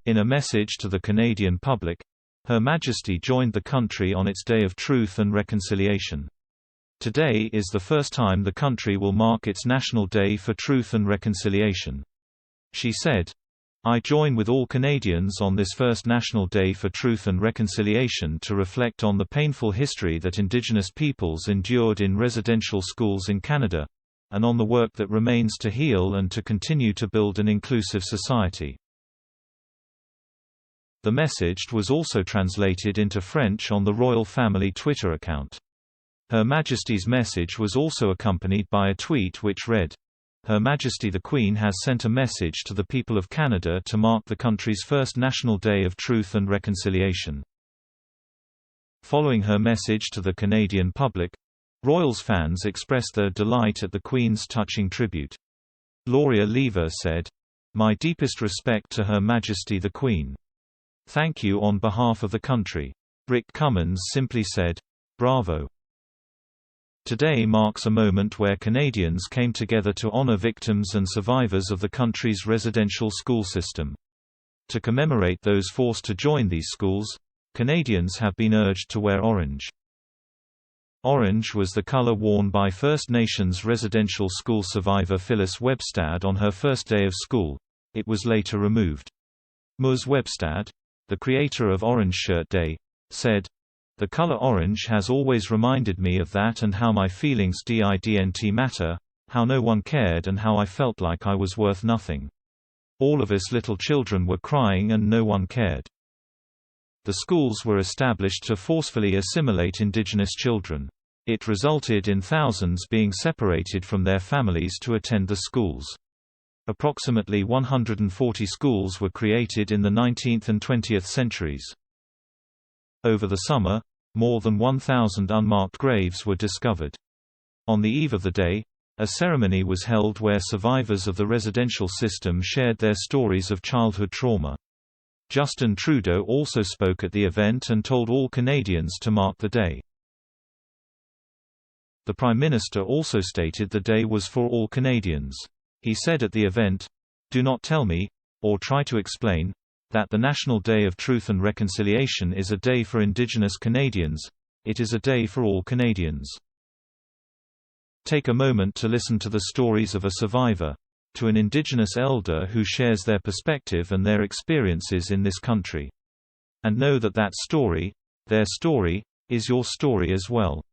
In a message to the Canadian public, Her Majesty joined the country on its Day of Truth and Reconciliation. Today is the first time the country will mark its National Day for Truth and Reconciliation. She said, "I join with all Canadians on this first National Day for Truth and Reconciliation to reflect on the painful history that Indigenous peoples endured in residential schools in Canada, and on the work that remains to heal and to continue to build an inclusive society." The message was also translated into French on the Royal Family Twitter account. Her Majesty's message was also accompanied by a tweet which read, "Her Majesty the Queen has sent a message to the people of Canada to mark the country's first National Day of Truth and Reconciliation." Following her message to the Canadian public, Royals fans expressed their delight at the Queen's touching tribute. Gloria Lever said, "My deepest respect to Her Majesty the Queen. Thank you on behalf of the country." Rick Cummins simply said, "Bravo." Today marks a moment where Canadians came together to honor victims and survivors of the country's residential school system. To commemorate those forced to join these schools, Canadians have been urged to wear orange. Orange was the color worn by First Nations residential school survivor Phyllis Webstad on her first day of school. It was later removed. Ms. Webstad, the creator of Orange Shirt Day, said, "The color orange has always reminded me of that and how my feelings didn't matter, how no one cared and how I felt like I was worth nothing. All of us little children were crying and no one cared." The schools were established to forcefully assimilate Indigenous children. It resulted in thousands being separated from their families to attend the schools. Approximately 140 schools were created in the 19th and 20th centuries. Over the summer, more than 1,000 unmarked graves were discovered. On the eve of the day, a ceremony was held where survivors of the residential system shared their stories of childhood trauma. Justin Trudeau also spoke at the event and told all Canadians to mark the day. The Prime Minister also stated the day was for all Canadians. He said at the event, "Do not tell me, or try to explain, that the National Day of Truth and Reconciliation is a day for Indigenous Canadians. It is a day for all Canadians." Take a moment to listen to the stories of a survivor, to an Indigenous elder who shares their perspective and their experiences in this country. And know that that story, their story, is your story as well.